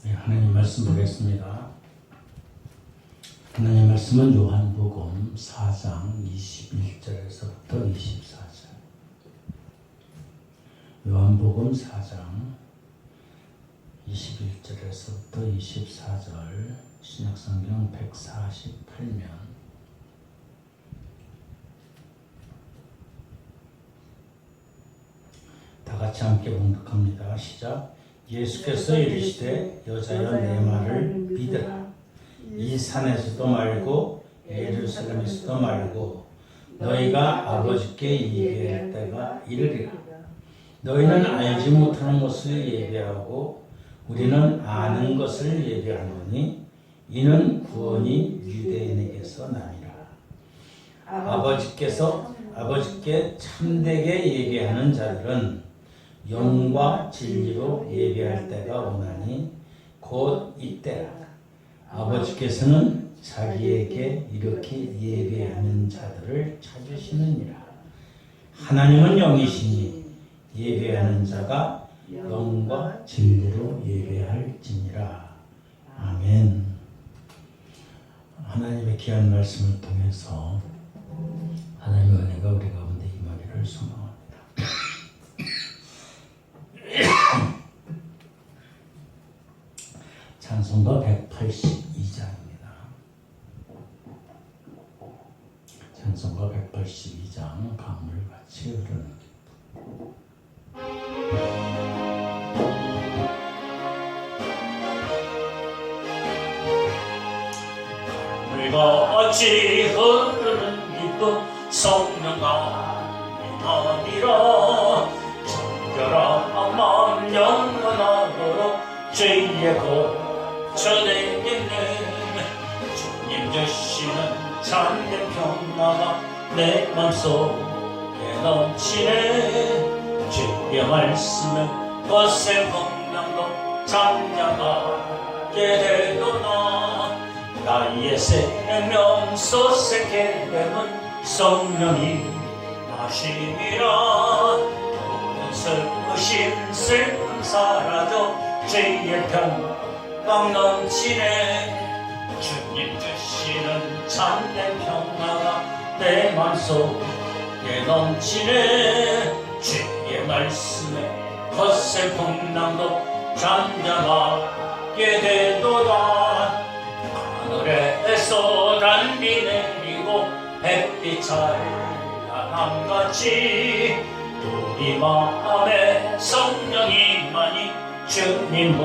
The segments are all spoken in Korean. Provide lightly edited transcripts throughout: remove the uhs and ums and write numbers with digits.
네, 하나님 말씀 보겠습니다. 하나님 말씀은 요한복음 4장 21절에서부터 24절. 요한복음 4장 21절에서부터 24절, 신약성경 148면 다 같이 함께 봉독합니다. 시작. 예수께서 이르시되 여자여 내 말을 믿으라. 이 산에서도 말고 예루살렘에서도 말고 너희가 아버지께 예배할 때가 이르리라. 너희는 알지 못하는 것을 예배하고 우리는 아는 것을 예배하노니 이는 구원이 유대인에게서 나니라. 아버지께 참되게 예배하는 자들은 영과 진리로 예배할 때가 오나니 곧 이때라. 아버지께서는 자기에게 이렇게 예배하는 자들을 찾으시느니라. 하나님은 영이시니 예배하는 자가 영과 진리로 예배할지니라. 아멘. 하나님의 귀한 말씀을 통해서 하나님의 은혜가 우리 가운데 임하기를 소망합니다. 찬송가 182장입니다. 찬송가 182장 강물같이 흐르는 기쁨. 물같이 흐르는 기쁨 성령과 임하리라. 정결한 마음 영원하도록 죄의 고쳐내겠네. 주님 주시는 참된 평화가 내 맘속에 넘치네. 주의 말씀에 거센 풍랑도 잠잠하게 되도다. 나의 생명소 새게 되면 성령이 마시니라. 모든 슬픔 사라져 죄의 평강 넘치네. 주님 주시는 참된 평화가 내 맘속에 넘치네. 주의 말씀에 거센 풍랑도 잠잠하게 되도다. 하늘에서 단비 내리고 햇빛 찬란함같이 우리 마음에 성령이 많이 주님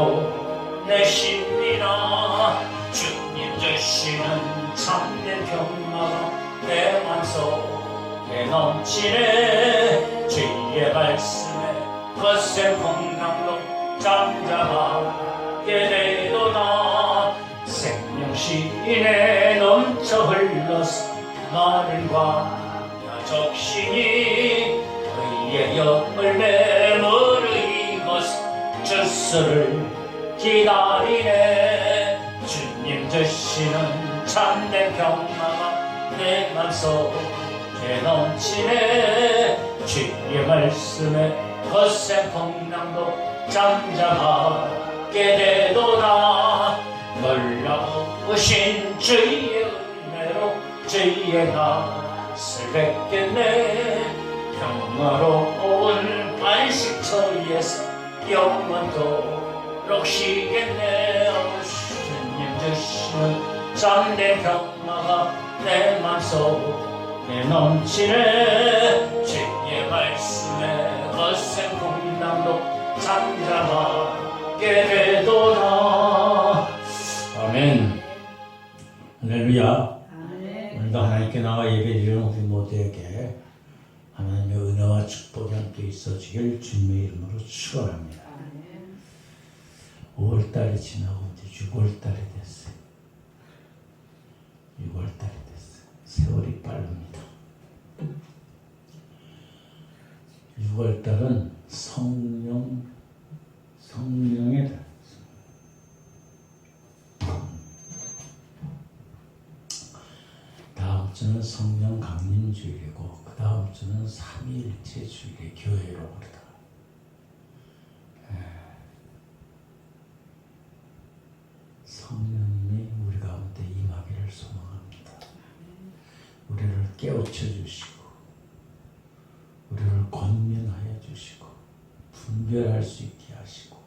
보내십니다. 주님 주시는 참된 평화가 내 맘속에 넘치네. 주의 말씀에 거센 풍랑도 잠잠하게 되도다. 생명신에 넘쳐 흘러서 나를 광야 적신이 의의 열매 무르익어서 주스를 기다리네. 주님 주시는 참된 평화가 내 맘속에 넘치네. 주의 말씀에 거센 풍랑도 잠잠하게 되도다. 놀라우신 주의 은혜로 주의 낯을 뵙겠네. 평화로운 안식처에서 영원토록 쉬겠네. 주님 주시는 참된 평화가 내 맘속에 넘치네. 주의 말씀에 거센 풍랑도 잠잠하게 되도다. 아멘. 할렐루야. 오늘도 하나님께 나와 예배드리는 우리 모두에게 하나님의 은혜와 축복이 함께 있어지길 주님의 이름으로 축원합니다. 5월달이 지나고 이제 6월달이 됐어요. 6월달이 됐어요. 세월이 빠릅니다. 6월달은 성령의 달. 다음 주는 성령 강림주일이고 그 다음 주는 삼위일체 주일의 교회로 오르다. 6월달은 성령 강림주일이고 그 다음 주는 삼위일체 주일의 교회로 오르다. 6월달은 성령 강림주일이고 그 다음 주는 삼위일체 주일의 교회로 오르다. 깨우쳐 주시고 우리를 권면하여 주시고 분별할 수 있게 하시고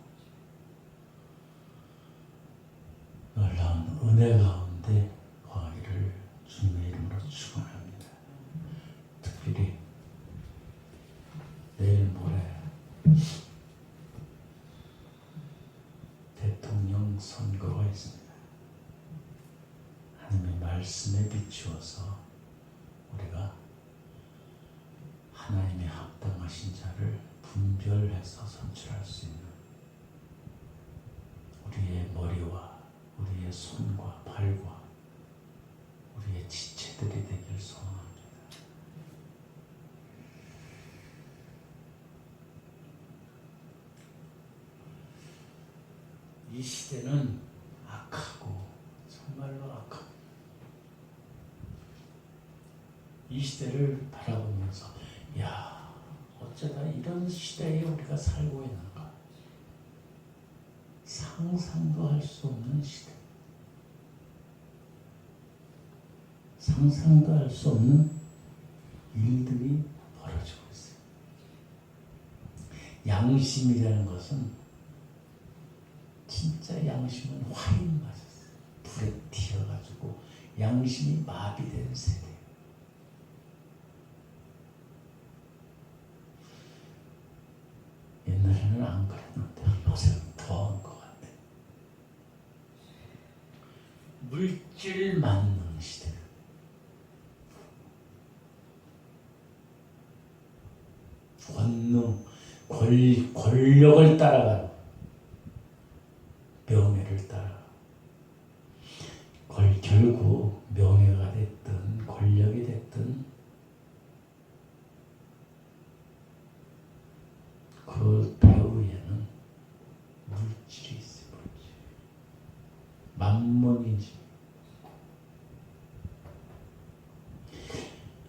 놀라운 은혜 가운데 거하기를 주님의 이름으로 축원합니다. 특별히 내일 모레 대통령 선거가 있습니다. 하나님의 말씀에 비추어서 우리가 하나님의 합당하신 자를 분별해서 선출할 수 있는 우리의 머리와 우리의 손과 발과 우리의 지체들이 되길 소원합니다. 이 시대는 악하고 정말로 악하고 이 시대를 바라보면서 야 어쩌다 이런 시대에 우리가 살고 있는가 상상도 할 수 없는 시대 상상도 할 수 없는 일들이 벌어지고 있어요. 양심이라는 것은 진짜 양심은 화인 맞았어요. 불에 튀어가지고 양심이 마비된 세대. 옛날에는 안 그랬는데 요새는 더한 것 같아. 물질 만능 시대. 권능, 권력을 따라가는 명예를 따라. 결국 명예가 됐든 권력이 됐든 그 배후에는 물질이 있어요. 물질. 만mon이지.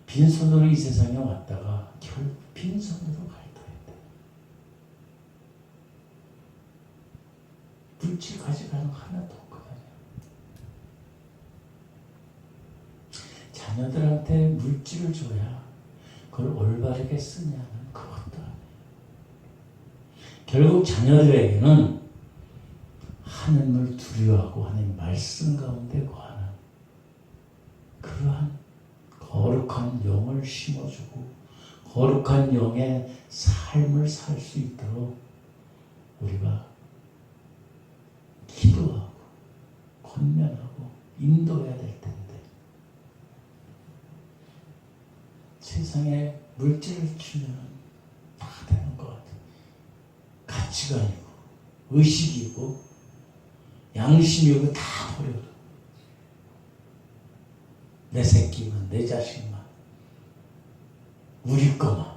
빈손으로 이 세상에 왔다가 결국 빈손으로 갈 터인데 물질 가져가는 거 하나도 없거든요. 자녀들한테 물질을 줘야 그걸 올바르게 쓰냐는 그것도 아니에요. 결국 자녀들에게는 하나님을 두려워하고 하나님 말씀 가운데 거하는 그러한 거룩한 영을 심어주고 거룩한 영의 삶을 살 수 있도록 우리가 기도하고 권면하고 인도해야 될 텐데 세상에 물질을 주면 다 되는 것 같아요. 가치관이고 의식이고 양심이고 다 버려도 내 새끼만 내 자식만 우리 거만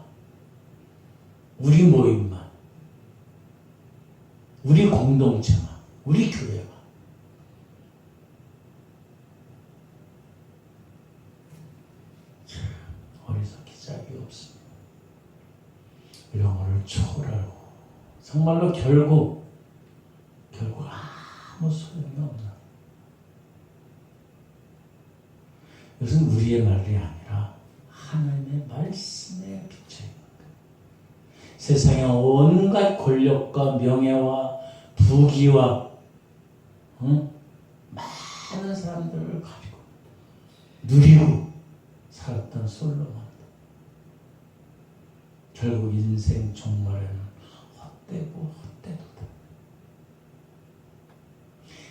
우리 모임만 우리 공동체만 우리 교회만 어리석기 짝이 없습니다. 이런 거를 초월하고 정말로 결국 아무 소용이 없나. 이것은 우리의 말이 아니라 하나님의 말씀에 비춰 있는 거예요. 세상의 온갖 권력과 명예와 부귀와 많은 사람들을 가지고 누리고 살았던 솔로몬 결국 인생 종말에는 헛되고 헛되도다.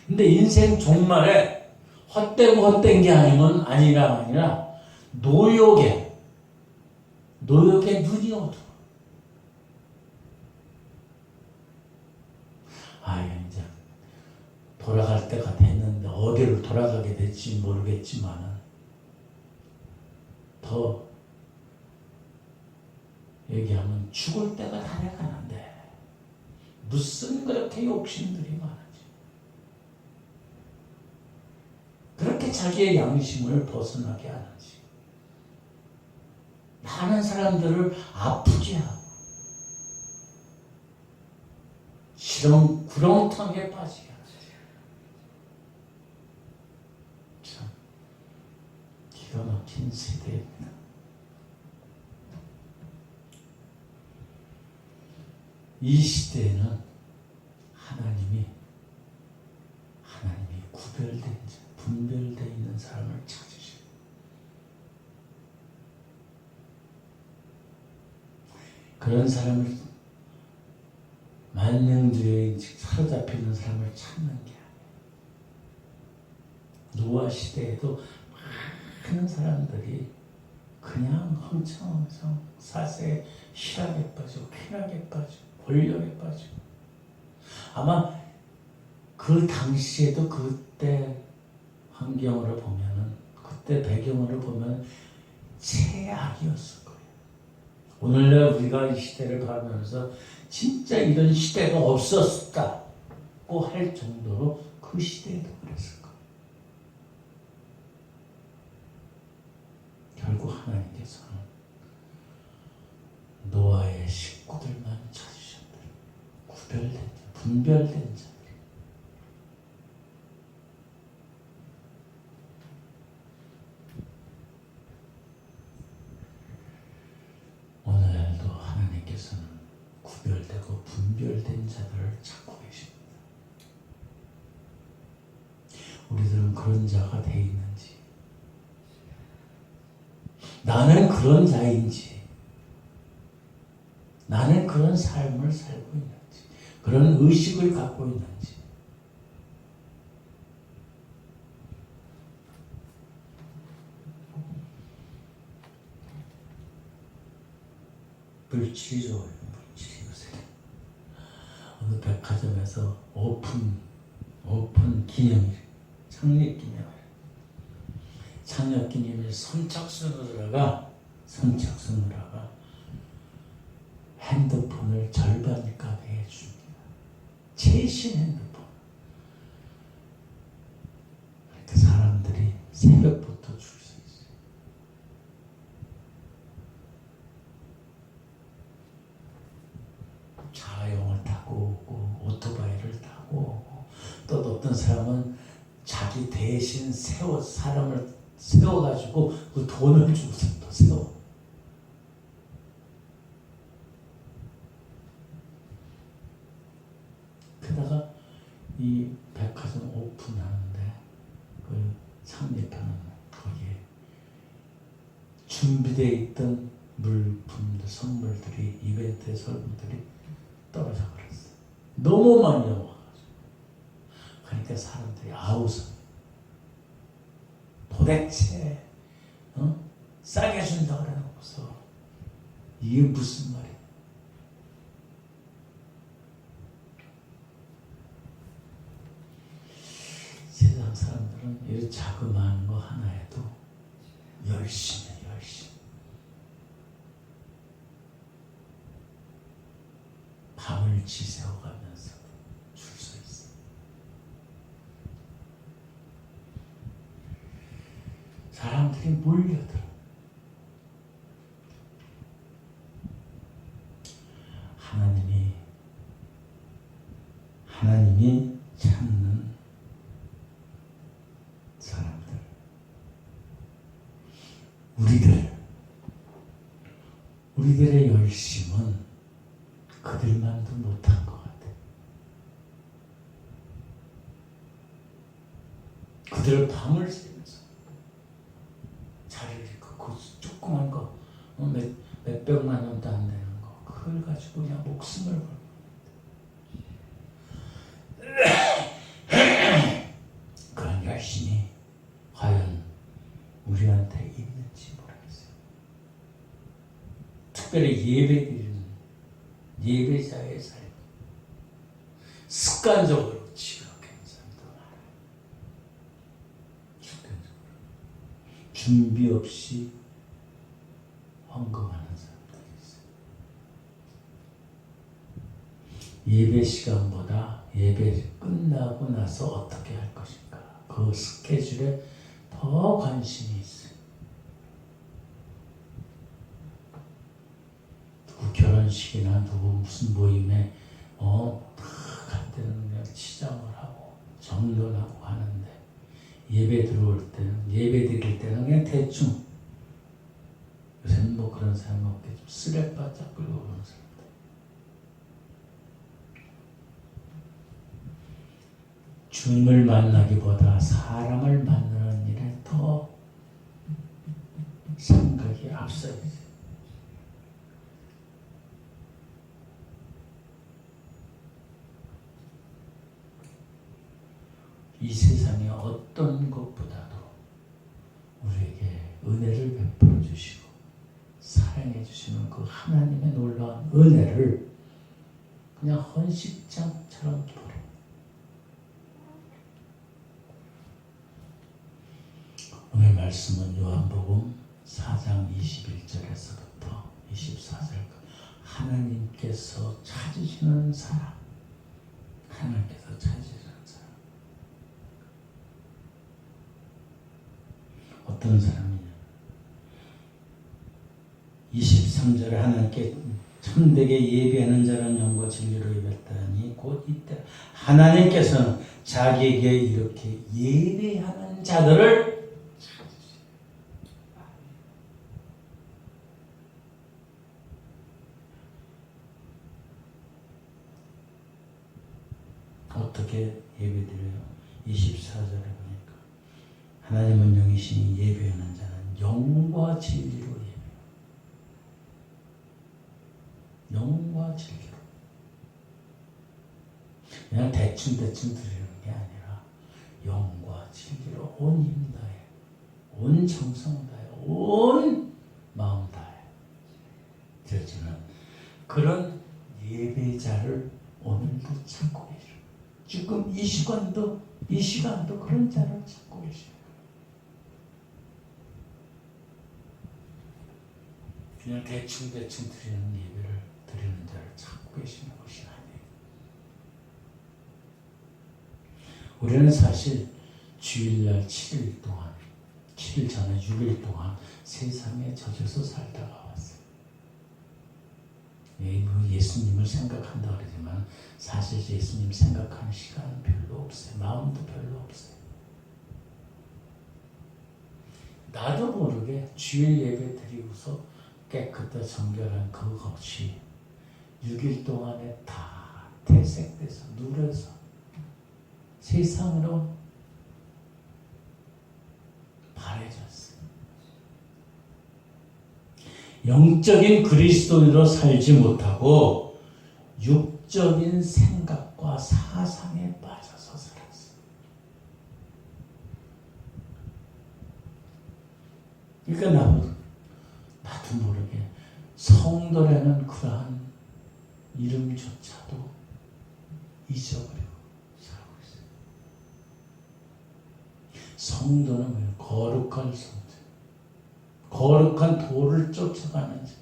근데 인생 종말에 헛되고 헛된 게 아니라 노역에 눈이 어두워. 이제 돌아갈 때가 됐는데 어디로 돌아가게 될지 모르겠지만은 더 얘기하면 죽을 때가 다 돼가는데 무슨 그렇게 욕심들이 많은지 그렇게 자기의 양심을 벗어나게 하는지 많은 사람들을 아프게 하고 실험 구렁텅이에 빠지게 하지. 참 기가 막힌 세대입니다. 이 시대에는 하나님이 구별된 자, 분별되어 있는 사람을 찾으셔. 그런 사람을 만능주의에 사로잡히는 사람을 찾는 게 아니에요. 노아 시대에도 많은 사람들이 그냥 흥청흥청 사세에 실학에 빠지고 쾌락에 빠지고 권력에 빠지고 아마 그 당시에도 그때 환경으로 보면은 그때 배경으로 보면 최악이었을 거예요. 오늘날 우리가 이 시대를 바라보면서 진짜 이런 시대가 없었다고 할 정도로 그 시대에도 그랬을 거예요. 결국 하나님께서는 노아의 식구들만 찾으셨더라. 구별된 자, 분별된 자. 오늘도 하나님께서는 구별되고 분별된 자들을 찾고 계십니다. 우리들은 그런 자가 돼 있는지, 나는 그런 자인지, 나는 그런 삶을 살고 있는지, 그런 의식을 갖고 있는지. 물질이 좋아요. 물질이 요새 어느 백화점에서 오픈 기념일, 창립 기념일, 창립 기념일 선착순으로다가 핸드폰을 절반 값에 해줍니다. 최신 핸드폰. 그러니까 사람들이 새벽부터 줄 서 있어요. 자가용을 타고 오고 오토바이를 타고 오고 또 어떤 사람은 자기 대신 사람을 세워가지고 그 돈을 주고서 또 세워. 그러다가 이 백화점 오픈하는데 그 창립하는 거기에 준비되어 있던 물품들, 선물들이, 이벤트의 선물들이 떨어져 버렸어. 너무 많이 와가지고. 그러니까 사람들이 아우성. 도대체 싸게 준다 그래놓고서 이게 무슨 말이야? 세상 사람들은 이 자그마한 거 하나에도 열심히 밤을 지새워가면서 줄 수 있어. 사람들이 몰려들어. 하나님이 찾는 사람들, 우리들의 열심은 그들만도 못한 것 같아. 그들 밤을 새면서 자리를 그 조그만 거 몇백만 원도 안 되는 거 그걸 가지고 그냥 목숨을 걸고 그런 열심이 과연 우리한테 있는지 모르겠어요. 특별히 예배드리는 예배자의 삶, 습관적으로 지각하는 사람도 많아요. 습관적으로 준비 없이 헌금하는 사람들이 있어요. 예배 시간보다 예배 끝나고 나서 어떻게 할 것인가, 그 스케줄에 더 관심이 있어요. 누구 결혼식이나 누구 무슨 모임에 갈 때는 그냥 치장을 하고 정돈하고 하는데 예배 들어올 때는, 예배 드릴 때는 그냥 대충, 요새는 뭐 그런 사람 없겠죠. 쓰레빠짝 끌고 오는 사람들. 주님을 만나기보다 사람을 만나는 일에 더 생각이 앞서 있어요. 이 세상의 어떤 것보다도 우리에게 은혜를 베풀어 주시고 사랑해 주시는 그 하나님의 놀라운 은혜를 그냥 헌식장처럼 기뻐요. 오늘 말씀은 요한복음 4장 21절에서부터 24절까지 하나님께서 찾으시는 사람, 하나님께서 찾으시는 사람. 어떤 사람이냐? 23절에 하나님께 참되게 예배하는 자는 영과 진리로 예배했다니 곧 이때 하나님께서는 자기에게 이렇게 예배하는 자들을 찾으시오. 어떻게 예배드려요? 24절에 보니까 하나님은 영이시니 예배하는 자는 영과 진리로 예배해요. 영과 진리로. 그냥 대충 드리는 게 아니라 영과 진리로 온 힘 다해, 온 정성 다해, 온 마음 다해 드려지는 그런 예배자를 오늘도 찾고 계셔. 지금 이 시간도 그런 자를 찾고 계셔. 그냥 대충 드리는 예배를 드리는 자를 찾고 계시는 것이 아니에요. 우리는 사실 주일날 7일 동안, 7일 전에 6일 동안 세상에 젖어서 살다가 왔어요. 예수님을 생각한다 그러지만 사실 예수님 생각하는 시간은 별로 없어요. 마음도 별로 없어요. 나도 모르게 주일 예배 드리고서 깨끗하고 정결한 그것이 6일 동안에 다 퇴색돼서 누래서 세상으로 바래졌어요. 영적인 그리스도인으로 살지 못하고 육적인 생각과 사상에 빠져서 살았어요. 그러니까 나도 모르게 성도라는 그러한 이름조차도 잊어버리고 살고 있어요. 성도는 뭐예요? 거룩한 성도, 거룩한 도를 쫓아가는 자.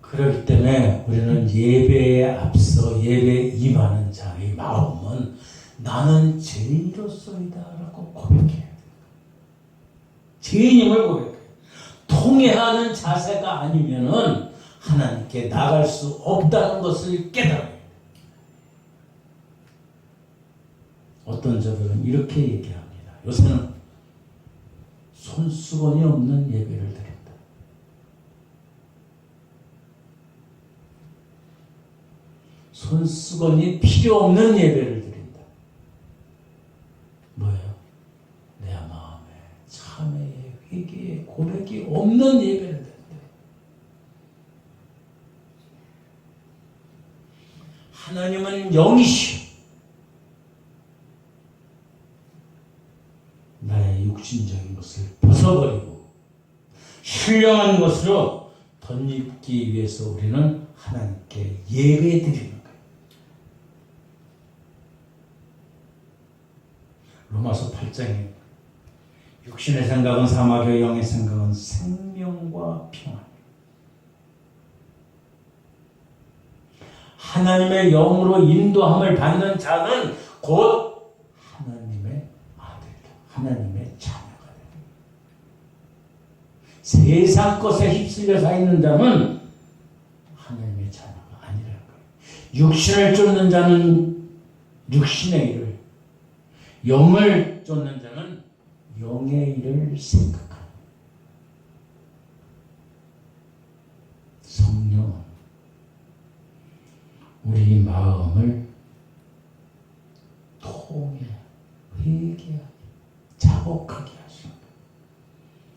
그렇기 때문에 우리는 예배에 앞서 예배에 임하는 자의 마음은 나는 죄인으로서이다 라고 고백해야 돼요. 죄인임을 고백해요. 통회하는 자세가 아니면은 하나님께 나갈 수 없다는 것을 깨달아요. 어떤 저들은 이렇게 얘기합니다. 요새는 손수건이 없는 예배를 드린다. 손수건이 필요 없는 예배를 드린다. 뭐예요? 내 마음에 참회의 회개의 고백이 없는 예배를 드린다. 하나님은 영이시오. 나의 육신적인 것을 벗어버리고 신령한 것으로 덧입기 위해서 우리는 하나님께 예배드리는 거예요. 로마서 8장에 육신의 생각은 사마귀, 영의 생각은 생명과 평안. 하나님의 영으로 인도함을 받는 자는 곧 하나님의 아들이다. 하나님의 자녀가 됩니다. 세상 것에 휩쓸려 사 있는 자는 하나님의 자녀가 아니라는 거예요. 육신을 쫓는 자는 육신의 일을, 영을 쫓는 자는 영의 일을 생각합니다. 성령은 우리 마음을 통해 회개하게 자복하게 하시는 거예요.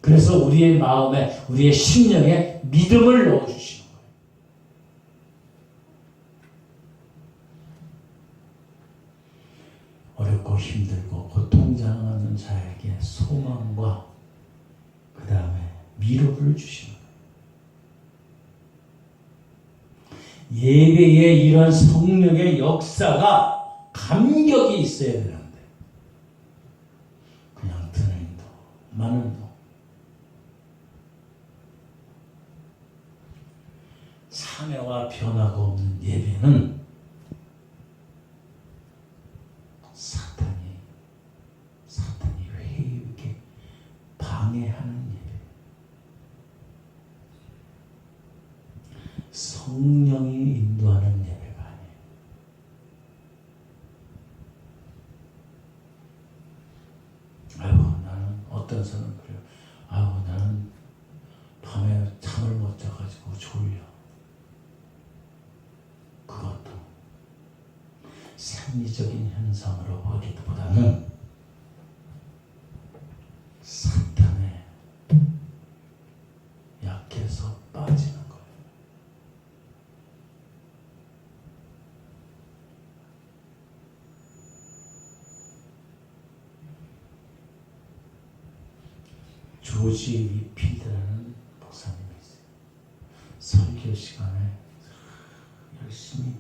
그래서 우리의 마음에 우리의 심령에 믿음을 넣어주시는 거예요. 어렵고 힘들고 고통당하는 자에게 소망과 그 다음에 위로를 주시는 거예요. 예배에 이런 성령의 역사가 감격이 있어야 되는데 그냥 드는 도 많은 도 참회와 변화가 없는 예배는 사탄이 회의하게 방해하는 예배. 성령이 인도하는 예배가 아니에요. 아이고 나는 어떤 사람은 그래요. 아이고 나는 밤에 잠을 못 자가지고 졸려. 그것도 생리적인 현상으로 보기보다는 사탄에 약해서 빠지는 거예요. 조지 위필드라는 목사님이 있어요. 설교 시간에 열심히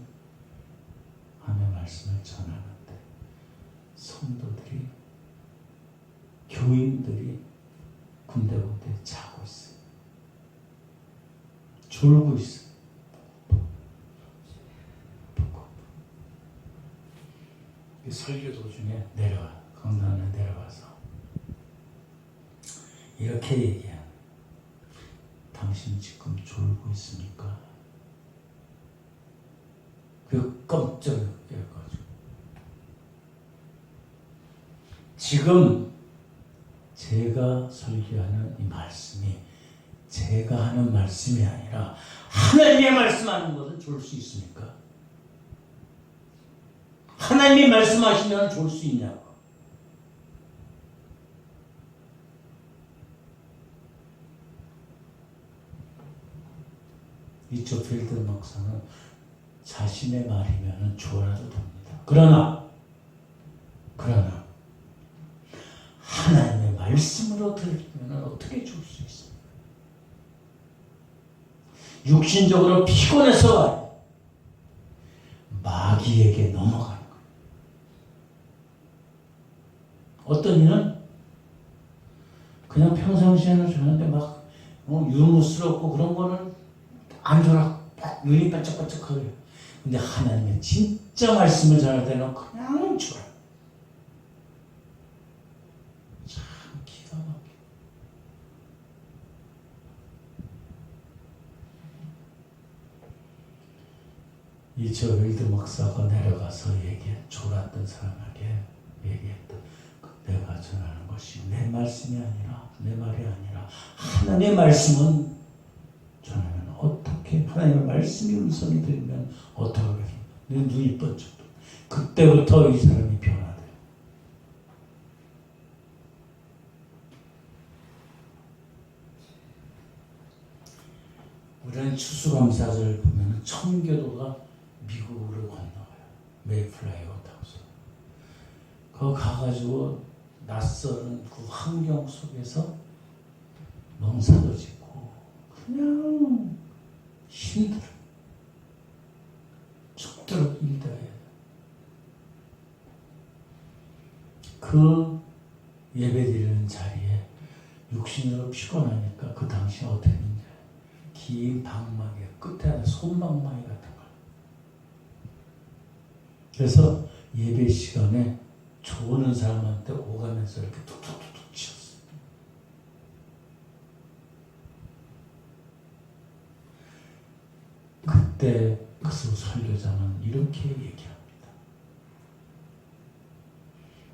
하나님의 말씀을 전하는데 성도들이 교인들이 군데군데 자고 있어요. 졸고 있어요. 설교 도중에 강단에 내려가서 이렇게 얘기해요. 당신 지금 졸고 있습니까? 그 깜짝 놀라가지고 지금 제가 설교하는 이 말씀이 제가 하는 말씀이 아니라 하나님의 말씀하는 것은 졸 수 있습니까? 하나님이 말씀하시면 졸 수 있냐고. 이쪽 필드 목사는 자신의 말이면 졸아도 됩니다. 그러나 하나님의 말씀으로 들으면 어떻게 졸 수 있습니까? 육신적으로 피곤해서 마귀에게 넘어가는 거예요. 어떤 이는 그냥 평상시에는 좋은데 막 유무스럽고 그런 거는 안 졸아. 눈이 반짝반짝하게. 근데 하나님의 진짜 말씀을 전할 때는 그냥 졸아. 참 기가 막혀. 이 저 윌드 목사가 내려가서 졸았던 사람에게 얘기했다. 내가 전하는 것이 내 말씀이 아니라 내 말이 아니라 하나님의 말씀은 전하면 어떻게 하나님의 말씀이 음성이 들리면 어떻게 하겠습니까? 내 눈이 번쩍. 그때부터 이 사람이 변화돼요. 우리는 추수감사절을 보면 청교도가 미국으로 건너가요. 메이플라이어 타고서. 거기 가가지고 낯선 그 환경 속에서 농사도 짓고 그냥 힘들어. 죽도록 일다 해야 돼. 그 예배드리는 자리에 육신으로 피곤하니까 그 당시 어떻게 했는지 긴 방망이 끝에 하나 손방망이 같은 거. 그래서 예배 시간에 좋은 사람한테 오가면서 이렇게 툭툭툭툭 치었어. 그때 그 설교자는 이렇게 얘기합니다.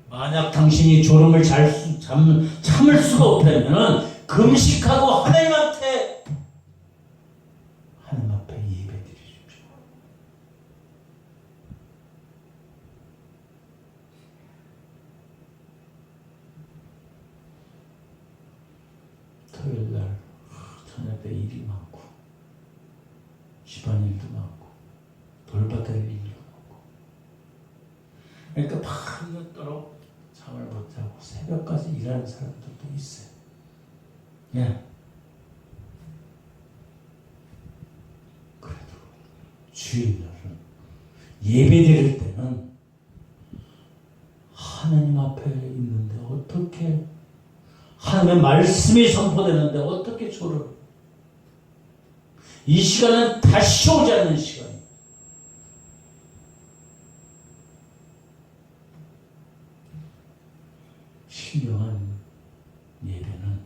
만약 당신이 졸음을 참을 수가 없다면 금식하고 하나님 앞에 예배 드리십시오. 토요일 날 저녁에 일이 많고 집안일도 많고 돌봐드릴 일도 많고 그러니까 밤늦도록 잠을 못 자고 새벽까지 일하는 사람들도 있어요. 예. 그래도 주일날은 예배 드릴 때는 하나님 앞에 있는데 어떻게 하나님의 말씀이 선포되는데 어떻게 졸을 이 시간은 다시 오지 않는 시간입니다. 신령한 예배는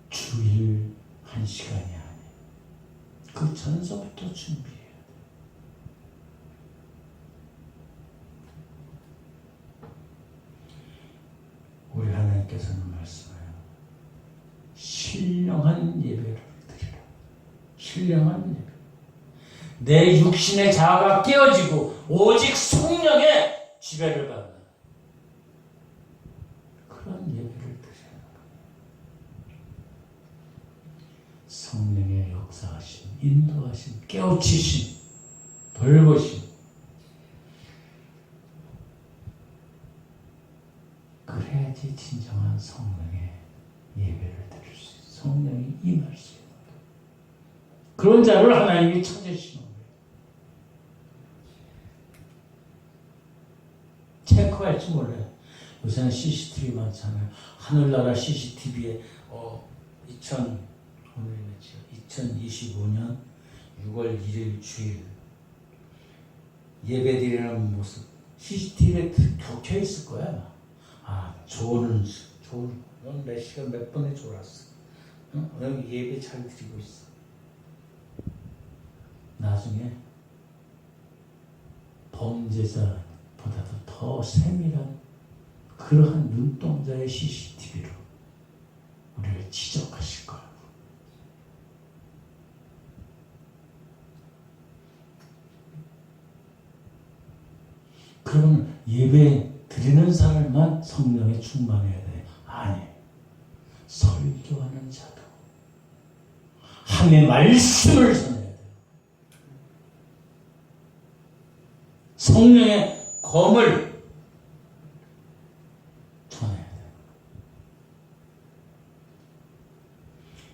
주일 한 시간이 아니에요. 그 전서부터 준비해야 돼요. 우리 하나님께서는 말씀해요. 신령한 예배를 드리라. 신령한 예배. 내 육신의 자아가 깨어지고 오직 성령의 지배를 받는 그런 예배를 드리는 거예요. 성령의 역사하심, 인도하심, 깨우치심, 돌보심. 그래야지 진정한 성령의 예배를 드릴 수 있어요. 성령이 임할 수 있는 거예요. 그런 자를 하나님이 찾으시는 거예요. 체크할 줄 몰라요. 요새는 CCTV 많잖아요. 하늘나라 CCTV에 2025년 6월 1일 주일 예배드리는 모습 CCTV에 켜져 있을 거야. 넌 몇 시간 몇 번에 졸았어. 넌 예배 잘 드리고 있어. 나중에 범죄자보다도 더 세밀한 그러한 눈동자의 CCTV로 우리를 지적하실 거예요. 그러면 예배 드리는 사람만 성령에 충만해야 돼. 아니, 설교하는 자도 하나님의 말씀을 전해야 돼. 성령의 검을 전해야 돼.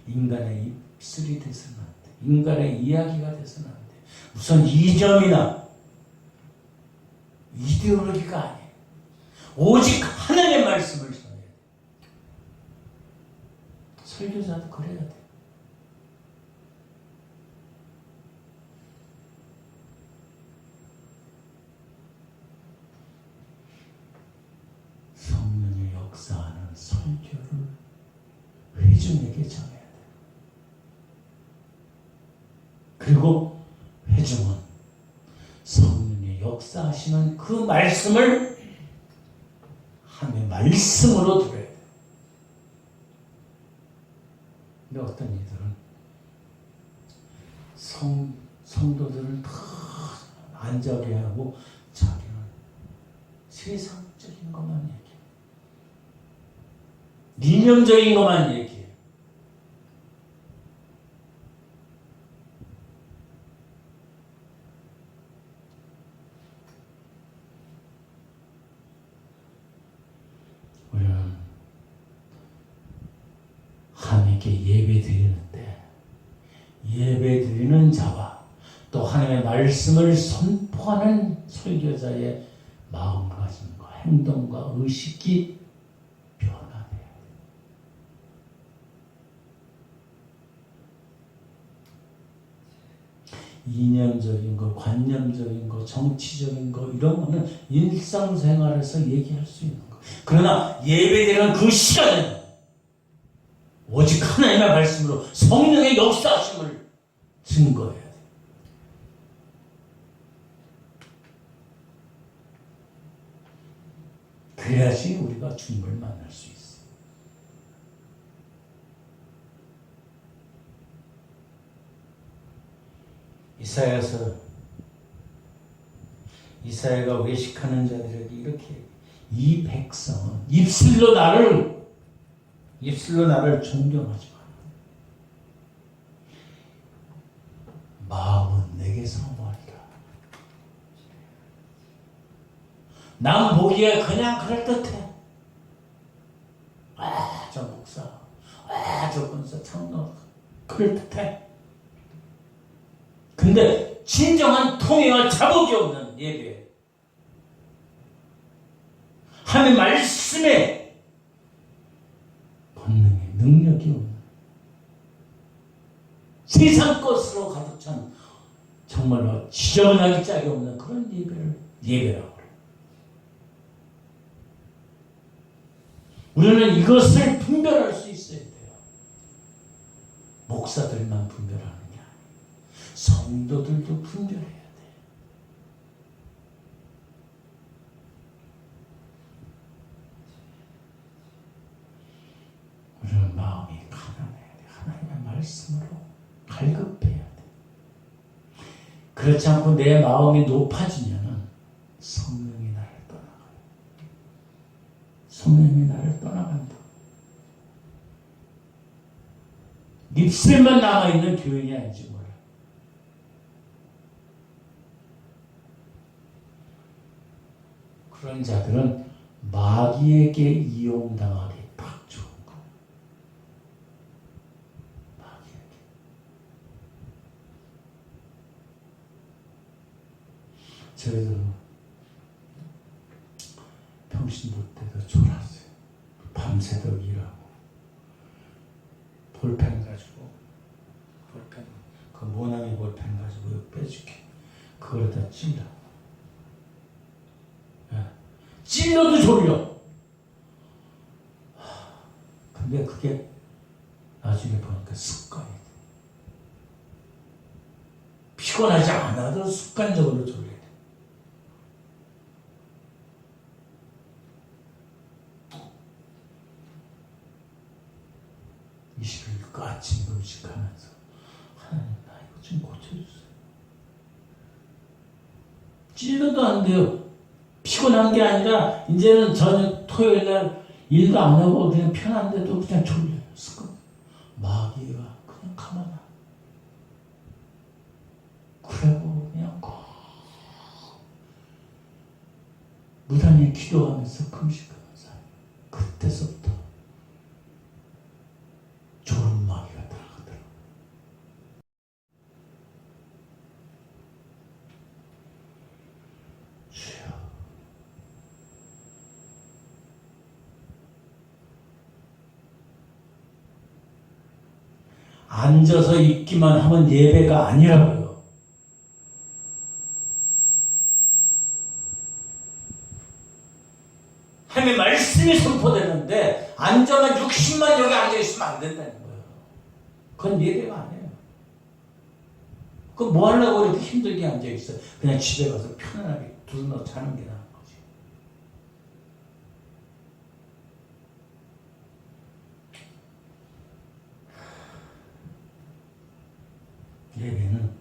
인간의 입술이 돼서는 안 돼. 인간의 이야기가 돼서는 안 돼. 무슨 이념이나 이데올로기가 아니에요. 오직 하나님의 말씀을 전해야 돼. 설교자도 그래야 돼. 성령의 역사하는 설교를 회중에게 전해야 돼. 그리고 회중은 성령의 역사하시는 그 말씀을 하나님의 말씀으로 들어야 돼. 근데 어떤 이들은 성도들을 다 안자게 하고 자기는 세상적인 것만 얘기해. 이념적인 것만 얘기해. 우리는 하나님께 예배 드리는데 예배 드리는 자와 또 하나님의 말씀을 선포하는 설교자의 마음가짐과 행동과 의식이 변화돼야 돼. 이념적인 거, 관념적인 거, 정치적인 거 이런 거는 일상생활에서 얘기할 수 있는 거. 그러나 예배드리는 그 시간에는 오직 하나님의 말씀으로 성령의 역사하심을 증거해야 돼. 그래야지 우리가 주님을 만날 수 있어. 이사야가 외식하는 자들에게 이렇게 이 백성은 입술로 나를 입술로 나를 존경하지만 마음은 내게서 멀다. 남 보기에 그냥 그럴듯해. 저 목사, 저 권사 장로 그럴듯해. 근데 진정한 통행할 자복이 없는 예배, 하나님의 말씀에 본능의 능력이 없는 세상 것으로 가득 찬 정말로 지저분하기 짝이 없는 그런 예배를 예배라고 그래요. 우리는 이것을 분별할 수 있어야 돼요. 목사들만 분별하는 게 아니에요. 성도들도 분별해야 돼요. 우리는 마음이 가난해야 돼. 하나님의 말씀으로 갈급해야 돼. 그렇지 않고 내 마음이 높아지면은 성령이 나를 떠나가요. 성령이 나를 떠나간다. 입술만 남아있는 교인이 아닌지 몰라. 그런 자들은 마귀에게 이용당하기 딱 좋은 거. 마귀에게. 저희도 평신도 때도 졸았어요. 밤새도록 일하고 볼펜 가지고 그 모나미 볼펜 가지고 이거 빼줄게. 그걸 다 찔러. 찔러도 졸려. 근데 그게 나중에 보니까 습관이 돼. 피곤하지 않아도 습관적으로 졸려 돼. 그 아침 음식하면서 하나님 나 이거 좀 고쳐주세요. 찔러도 안 돼요. 피곤한 게 아니라 이제는 저녁 토요일날 일도 안 하고 그냥 편한데도 그냥 졸려요. 습관. 마귀가 그냥 가만히 그러고 그냥 무단히 기도하면서 금식하면서 그때서부터 졸음 마귀가 들어가더라고요. 주여, 앉아서 있기만 하면 예배가 아니라고요. 하나님의 말씀이 선포되는데 앉아만 60만 여기 앉아있으면 안 된다는 거예요. 그건 예배가 아니에요. 그럼 뭐 하려고 이렇게 힘들게 앉아있어요? 그냥 집에 가서 편안하게 두루누 자는 게 나은 거지. 예배는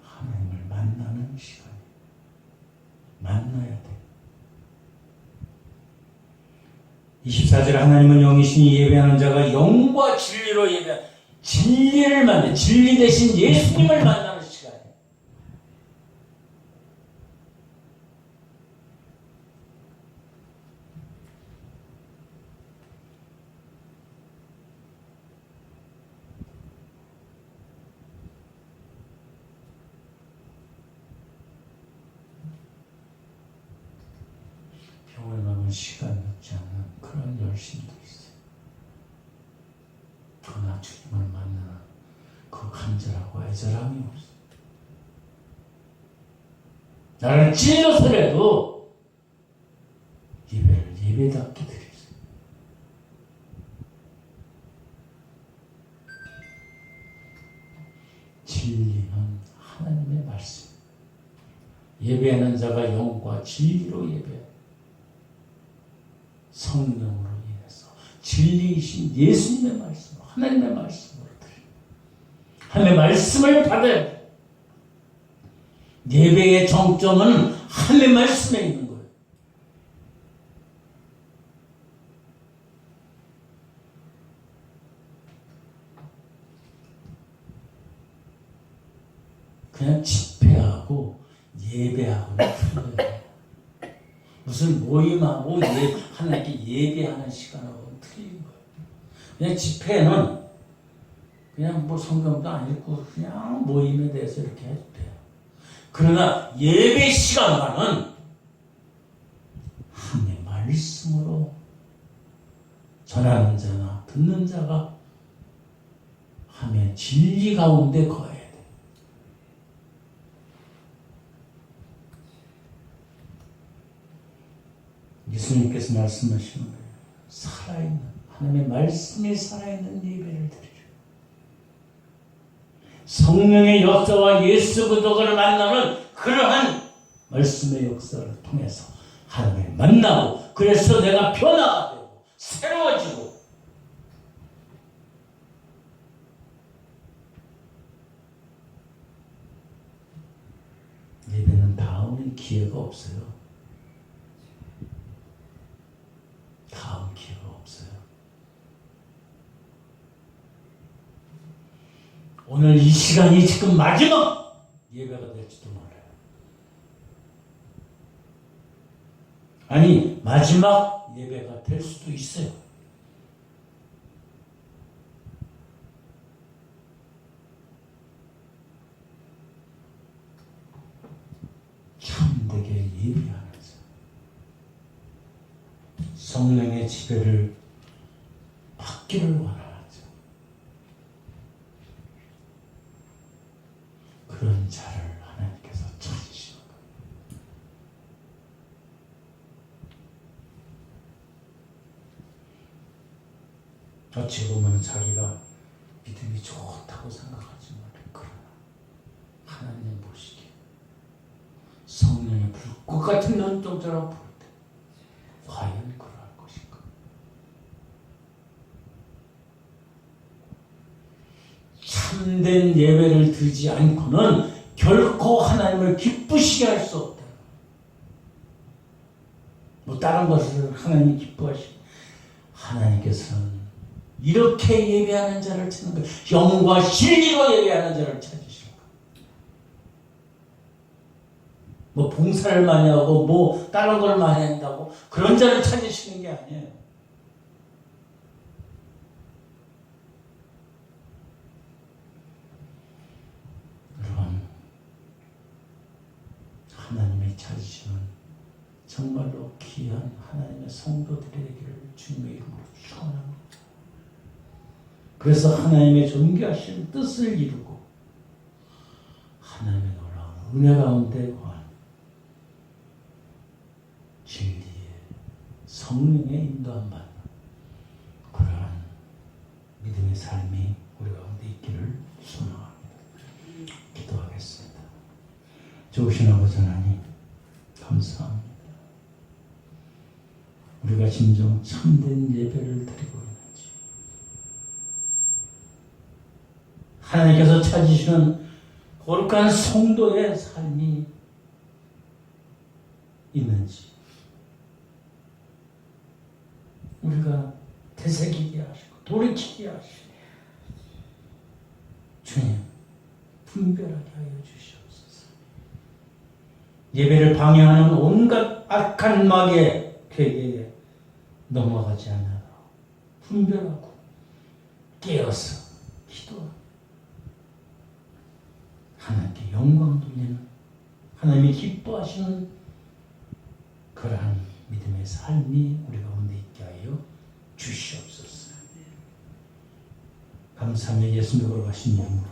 하나님을 만나는 시간이에요. 만나야 돼. 24절 하나님은 영이시니 예배하는 자가 영과 진리로 진리를 만나, 진리 대신 예수님을 만나는 시간이에요. 병을 막은 시간 늦지 않는 그런 열심도 있어요. 그러나 주님을 만나는 그 간절하고 애절함이 없어요. 나는 찔려서라도 예배를 예배답게 드리세요. 진리는 하나님의 말씀. 예배하는 자가 영과 진리로 예배해요. 성령으로 인해서 진리이신 예수님의 말씀, 하나님의 말씀으로 드립니다. 하나님의 말씀을 받아야 돼요. 예배의 정점은 하나님의 말씀에 있는 거예요. 그냥 집회하고 예배하고는 틀려요. 무슨 모임하고 하나님께 예배하는 시간하고는 틀린 거예요. 그냥 집회는 그냥 뭐 성경도 안 읽고 그냥 모임에 대해서 이렇게 해도 돼요. 그러나 예배 시간만은 하나님의 말씀으로 전하는 자나 듣는 자가 하나님의 진리 가운데 거해야 돼. 예수님께서 말씀하시는 거예요. 살아있는 하나님의 말씀이 살아있는 예배를 드리라. 성령의 역사와 예수 그리스도를 만나는 그러한 말씀의 역사를 통해서 하나님을 만나고 그래서 내가 변화가 되고 새로워지고 예배는 다음은 기회가 없어요. 다음 기회가 없어요. 오늘 이 시간이 지금 마지막 예배가 될지도 몰라요. 아니 마지막 예배가 될 수도 있어요. 참되게 예배하면서 성령의 지배를 받기를 원하죠. 그런 자를 하나님께서 찾으시는 거예요. 어찌 보면 자기가 믿음이 좋다고 생각하지만 그러나 하나님 보시기에 성령의 불꽃 같은 눈동자라고 부를 때 과연 그러할 것인가? 참된 예배를 드리지 않고는 결코 하나님을 기쁘시게 할 수 없다. 뭐 다른 것을 하나님이 기뻐하시고 하나님께서는 이렇게 예배하는 자를 찾는 거예요. 영과 진리로 예배하는 자를 찾으시는 거예요. 뭐 봉사를 많이 하고 뭐 다른 걸 많이 한다고 그런 자를 찾으시는 게 아니에요. 여러분 하나님의 찾으시는 정말로 귀한 하나님의 성도들이 되기를 주님의 이름으로 축원합니다. 그래서 하나님의 존귀하신 뜻을 이루고 하나님의 놀라운 은혜 가운데 거한 진리의 성령의 인도함 받는 그러한 믿음의 삶이 우리 가운데 있기를 소망합니다. 기도하겠습니다. 좋으신 아버지 하나님 감사합니다. 우리가 진정 참된 예배를 드리고 있는지 하나님께서 찾으시는 거룩한 성도의 삶이 있는지 우리가 되새기게 하시고 돌이키게 하시고 주님 분별하게 하여 주시옵소서. 예배를 방해하는 온갖 악한 마귀의 괴계에 넘어가지 않아도 분별하고 깨어서 기도하고 하나님께 영광 돌리는 하나님이 기뻐하시는 그러한 믿음의 삶이 우리 가운데 있게 하여 주시옵소서. 감사하며 예수님으로 가신 이름으로